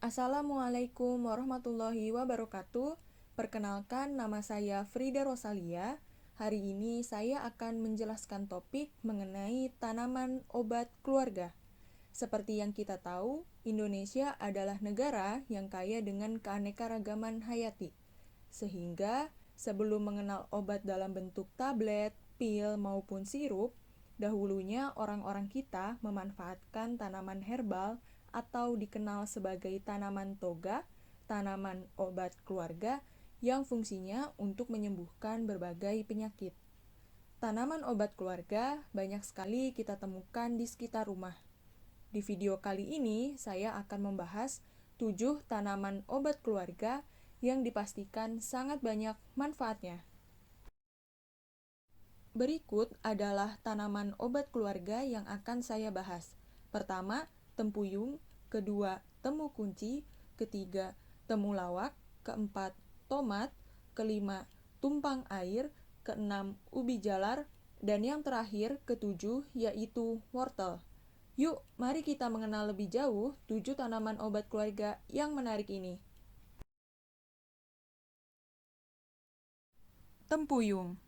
Assalamualaikum warahmatullahi wabarakatuh. Perkenalkan, nama saya Frida Rosalia. Hari ini saya akan menjelaskan topik mengenai tanaman obat keluarga. Seperti yang kita tahu, Indonesia adalah negara yang kaya dengan keanekaragaman hayati. Sehingga sebelum mengenal obat dalam bentuk tablet, pil, maupun sirup, dahulunya orang-orang kita memanfaatkan tanaman herbal atau dikenal sebagai tanaman toga, tanaman obat keluarga yang fungsinya untuk menyembuhkan berbagai penyakit. Tanaman obat keluarga banyak sekali kita temukan di sekitar rumah. Di video kali ini, saya akan membahas 7 tanaman obat keluarga yang dipastikan sangat banyak manfaatnya. Berikut adalah tanaman obat keluarga yang akan saya bahas. Pertama, tempuyung, kedua, temu kunci, ketiga, temulawak, keempat, tomat, kelima, tumpang air, keenam, ubi jalar, dan yang terakhir, ketujuh, yaitu wortel. Yuk, mari kita mengenal lebih jauh 7 tanaman obat keluarga yang menarik ini. Tempuyung.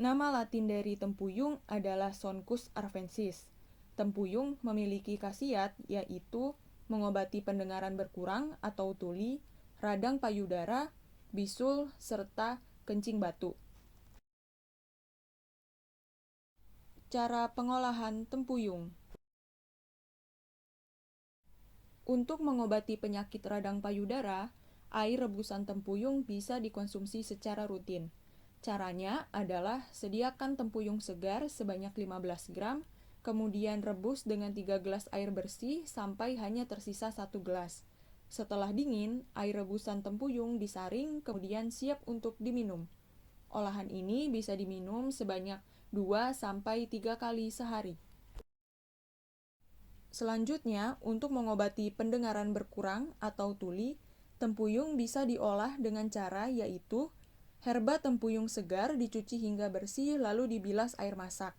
Nama latin dari tempuyung adalah Sonchus arvensis. Tempuyung memiliki khasiat yaitu mengobati pendengaran berkurang atau tuli, radang payudara, bisul, serta kencing batu. Cara pengolahan tempuyung. Untuk mengobati penyakit radang payudara, air rebusan tempuyung bisa dikonsumsi secara rutin. Caranya adalah sediakan tempuyung segar sebanyak 15 gram, kemudian rebus dengan 3 gelas air bersih sampai hanya tersisa 1 gelas. Setelah dingin, air rebusan tempuyung disaring kemudian siap untuk diminum. Olahan ini bisa diminum sebanyak 2-3 kali sehari. Selanjutnya, untuk mengobati pendengaran berkurang atau tuli, tempuyung bisa diolah dengan cara yaitu herba tempuyung segar dicuci hingga bersih lalu dibilas air masak.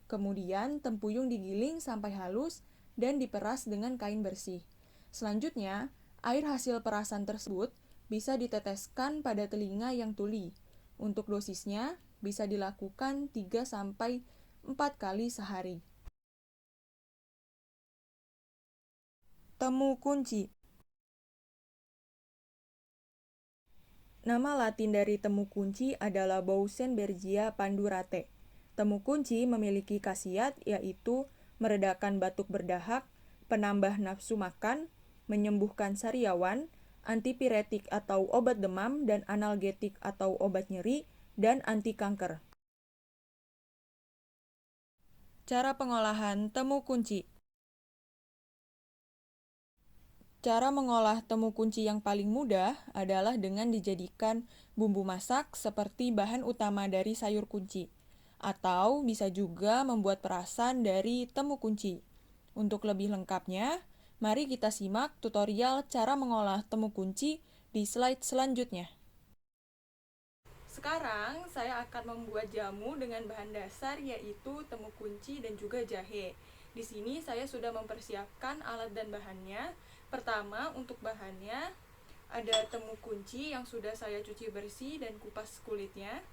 Kemudian, tempuyung digiling sampai halus dan diperas dengan kain bersih. Selanjutnya, air hasil perasan tersebut bisa diteteskan pada telinga yang tuli. Untuk dosisnya, bisa dilakukan 3-4 kali sehari. Temu kunci. Nama latin dari temu kunci adalah Bougainvillea pandurate. Temu kunci memiliki khasiat yaitu meredakan batuk berdahak, penambah nafsu makan, menyembuhkan sariawan, antipiretik atau obat demam, dan analgetik atau obat nyeri, dan anti kanker. Cara pengolahan temu kunci. Cara mengolah temu kunci yang paling mudah adalah dengan dijadikan bumbu masak seperti bahan utama dari sayur kunci, atau bisa juga membuat perasan dari temu kunci. Untuk lebih lengkapnya, mari kita simak tutorial cara mengolah temu kunci di slide selanjutnya. Sekarang saya akan membuat jamu dengan bahan dasar yaitu temu kunci dan juga jahe. Di sini saya sudah mempersiapkan alat dan bahannya. Pertama, untuk bahannya ada temu kunci yang sudah saya cuci bersih dan kupas kulitnya.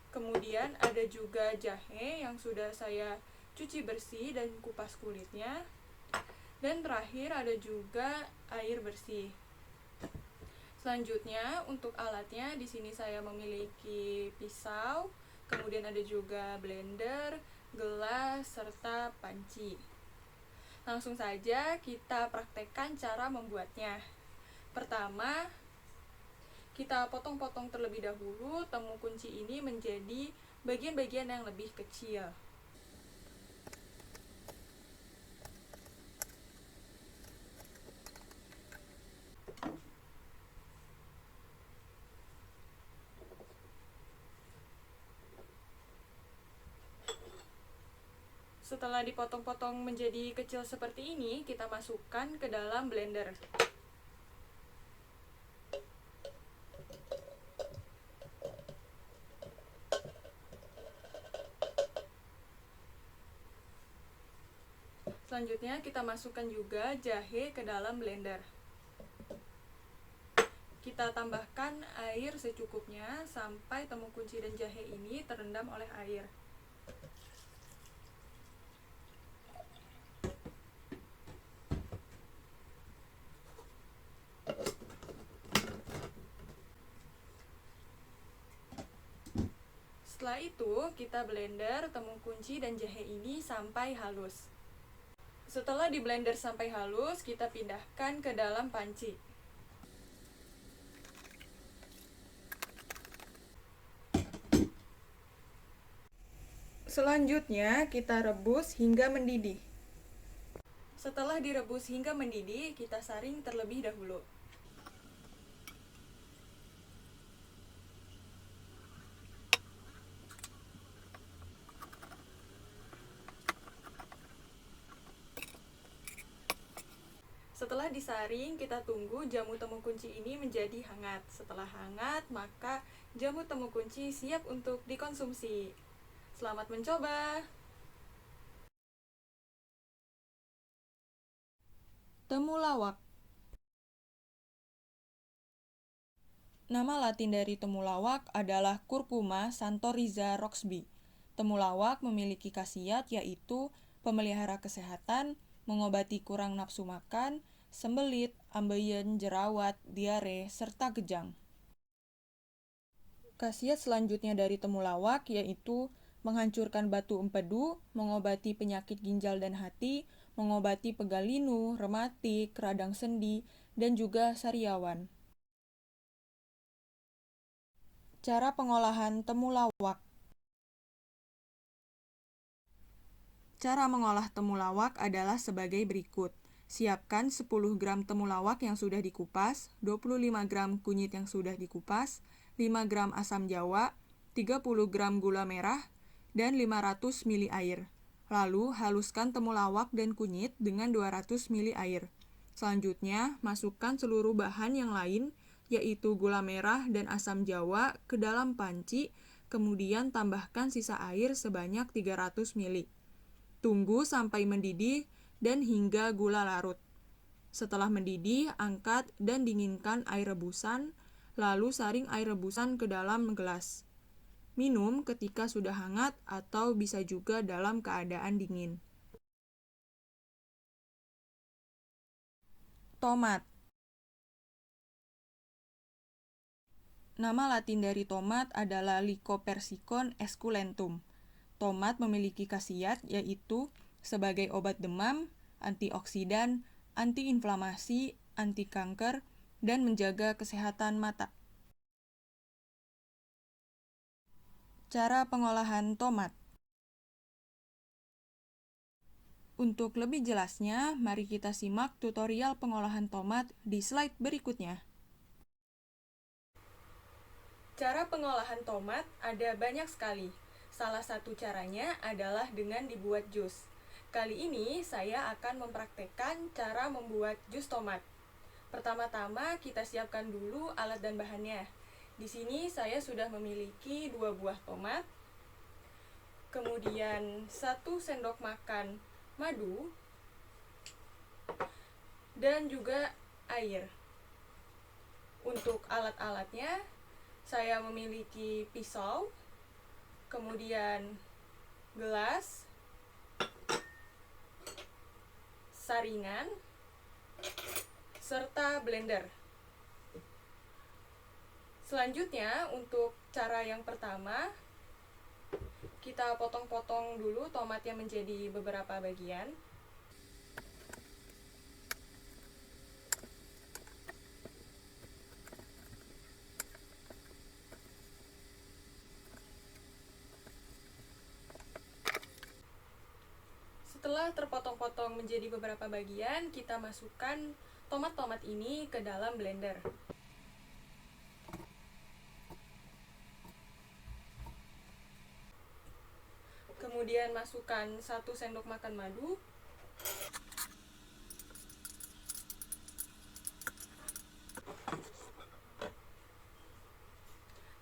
Kemudian ada juga jahe yang sudah saya cuci bersih dan kupas kulitnya. Dan terakhir ada juga air bersih. Selanjutnya untuk alatnya di sini saya memiliki pisau, kemudian ada juga blender, gelas, serta panci. Langsung saja kita praktekkan cara membuatnya. Pertama, kita potong-potong terlebih dahulu temu kunci ini menjadi bagian-bagian yang lebih kecil. Setelah dipotong-potong menjadi kecil seperti ini, kita masukkan ke dalam blender. Selanjutnya kita masukkan juga jahe ke dalam blender. Kita tambahkan air secukupnya sampai temu kunci dan jahe ini terendam oleh air. Setelah itu, kita blender temu kunci dan jahe ini sampai halus. Setelah di blender sampai halus, kita pindahkan ke dalam panci. Selanjutnya, kita rebus hingga mendidih. Setelah direbus hingga mendidih, kita saring terlebih dahulu. Setelah disaring, kita tunggu jamu temu kunci ini menjadi hangat. Setelah hangat, maka jamu temu kunci siap untuk dikonsumsi. Selamat mencoba! Temulawak. Nama latin dari temulawak adalah Curcuma santoriza Roxb. Temulawak memiliki khasiat yaitu pemelihara kesehatan, mengobati kurang nafsu makan, sembelit, ambeien, jerawat, diare, serta kejang. Khasiat selanjutnya dari temulawak yaitu menghancurkan batu empedu, mengobati penyakit ginjal dan hati, mengobati pegal linu, rematik, radang sendi, dan juga sariawan. Cara pengolahan temulawak. Cara mengolah temulawak adalah sebagai berikut. Siapkan 10 gram temulawak yang sudah dikupas, 25 gram kunyit yang sudah dikupas, 5 gram asam jawa, 30 gram gula merah, dan 500 ml air. Lalu, haluskan temulawak dan kunyit dengan 200 ml air. Selanjutnya, masukkan seluruh bahan yang lain, yaitu gula merah dan asam jawa, ke dalam panci, kemudian tambahkan sisa air sebanyak 300 ml. Tunggu sampai mendidih dan hingga gula larut. Setelah mendidih, angkat dan dinginkan air rebusan, lalu saring air rebusan ke dalam gelas. Minum ketika sudah hangat atau bisa juga dalam keadaan dingin. Tomat. Nama latin dari tomat adalah Lycopersicon esculentum. Tomat memiliki khasiat yaitu sebagai obat demam, antioksidan, antiinflamasi, anti kanker, dan menjaga kesehatan mata. Cara pengolahan tomat. Untuk lebih jelasnya, mari kita simak tutorial pengolahan tomat di slide berikutnya. Cara pengolahan tomat ada banyak sekali. Salah satu caranya adalah dengan dibuat jus. Kali ini saya akan mempraktekkan cara membuat jus tomat. Pertama-tama kita siapkan dulu alat dan bahannya. Di sini saya sudah memiliki 2 buah tomat, kemudian 1 sendok makan madu, dan juga air. Untuk alat-alatnya, saya memiliki pisau, kemudian gelas, saringan, serta blender. Selanjutnya, untuk cara yang pertama, kita potong-potong dulu tomatnya menjadi beberapa bagian. Setelah terpotong-potong menjadi beberapa bagian, kita masukkan tomat-tomat ini ke dalam blender. Kemudian masukkan 1 sendok makan madu.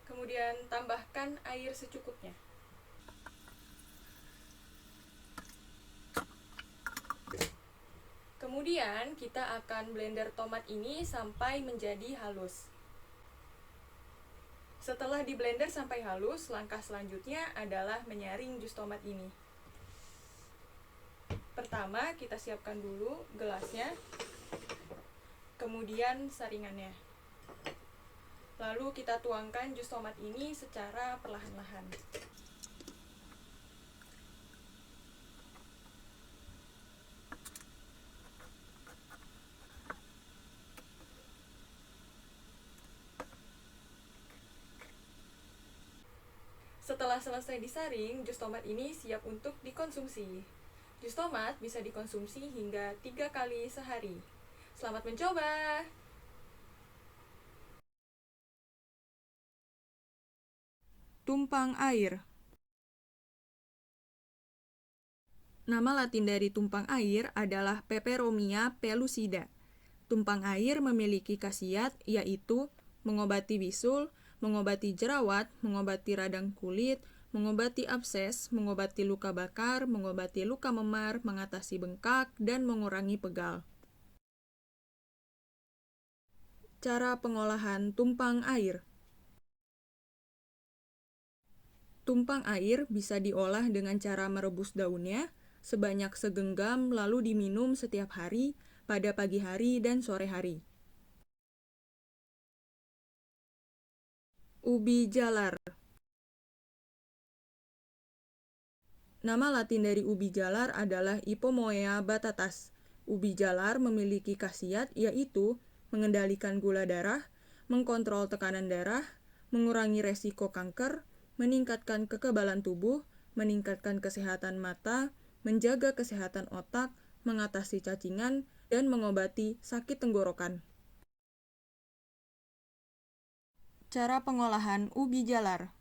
Kemudian tambahkan air secukupnya. Kemudian kita akan blender tomat ini sampai menjadi halus. Setelah di blender sampai halus, langkah selanjutnya adalah menyaring jus tomat ini. Pertama, kita siapkan dulu gelasnya, kemudian saringannya. Lalu kita tuangkan jus tomat ini secara perlahan-lahan. Setelah selesai disaring, jus tomat ini siap untuk dikonsumsi. Jus tomat bisa dikonsumsi hingga 3 kali sehari. Selamat mencoba! Tumpang air. Nama latin dari tumpang air adalah Peperomia pellucida. Tumpang air memiliki khasiat yaitu mengobati bisul, mengobati jerawat, mengobati radang kulit, mengobati abses, mengobati luka bakar, mengobati luka memar, mengatasi bengkak, dan mengurangi pegal. Cara pengolahan tumpang air. Tumpang air bisa diolah dengan cara merebus daunnya sebanyak segenggam lalu diminum setiap hari pada pagi hari dan sore hari. Ubi jalar. Nama latin dari ubi jalar adalah Ipomoea batatas. Ubi jalar memiliki khasiat yaitu mengendalikan gula darah, mengkontrol tekanan darah, mengurangi resiko kanker, meningkatkan kekebalan tubuh, meningkatkan kesehatan mata, menjaga kesehatan otak, mengatasi cacingan, dan mengobati sakit tenggorokan. Cara pengolahan ubi jalar.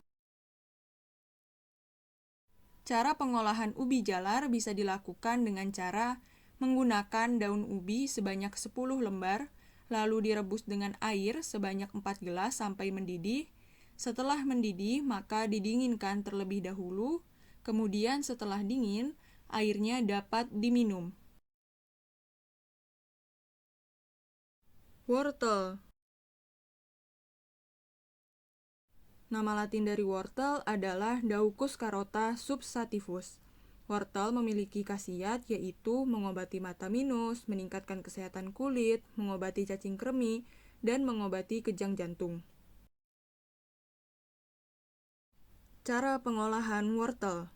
Cara pengolahan ubi jalar bisa dilakukan dengan cara menggunakan daun ubi sebanyak 10 lembar, lalu direbus dengan air sebanyak 4 gelas sampai mendidih. Setelah mendidih, maka didinginkan terlebih dahulu, kemudian setelah dingin, airnya dapat diminum. Wortel. Nama latin dari wortel adalah Daucus carota subsativus. Wortel memiliki khasiat yaitu mengobati mata minus, meningkatkan kesehatan kulit, mengobati cacing kremi, dan mengobati kejang jantung. Cara pengolahan wortel.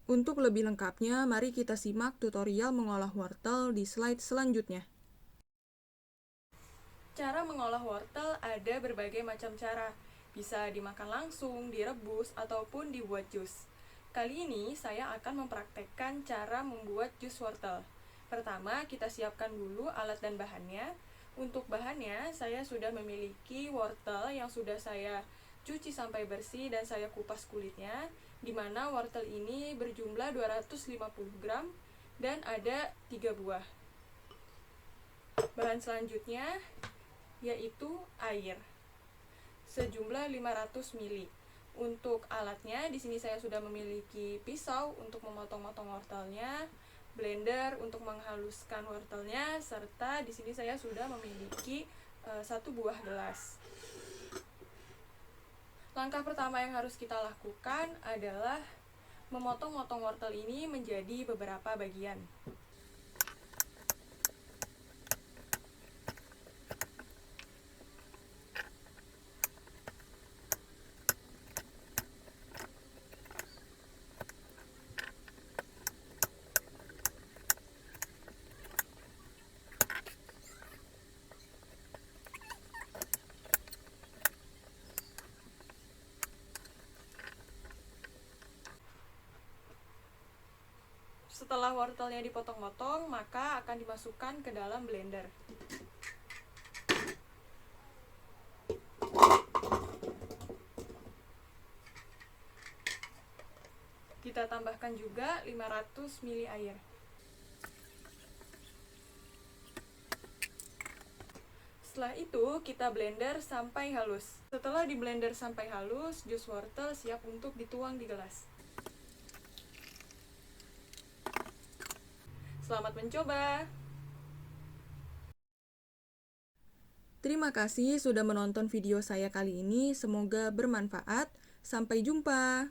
Untuk lebih lengkapnya, mari kita simak tutorial mengolah wortel di slide selanjutnya. Cara mengolah wortel ada berbagai macam cara. Bisa dimakan langsung, direbus, ataupun dibuat jus. Kali ini saya akan mempraktekkan cara membuat jus wortel. Pertama, kita siapkan dulu alat dan bahannya. Untuk bahannya, saya sudah memiliki wortel yang sudah saya cuci sampai bersih dan saya kupas kulitnya, di mana wortel ini berjumlah 250 gram dan ada 3 buah. Bahan selanjutnya yaitu air sejumlah 500 ml. Untuk alatnya di sini saya sudah memiliki pisau untuk memotong-motong wortelnya, blender untuk menghaluskan wortelnya, serta di sini saya sudah memiliki 1 buah gelas. Langkah pertama yang harus kita lakukan adalah memotong-motong wortel ini menjadi beberapa bagian. Setelah wortelnya dipotong-potong, maka akan dimasukkan ke dalam blender. Kita tambahkan juga 500 ml air. Setelah itu, kita blender sampai halus. Setelah di blender sampai halus, jus wortel siap untuk dituang di gelas. Selamat mencoba! Terima kasih sudah menonton video saya kali ini. Semoga bermanfaat. Sampai jumpa!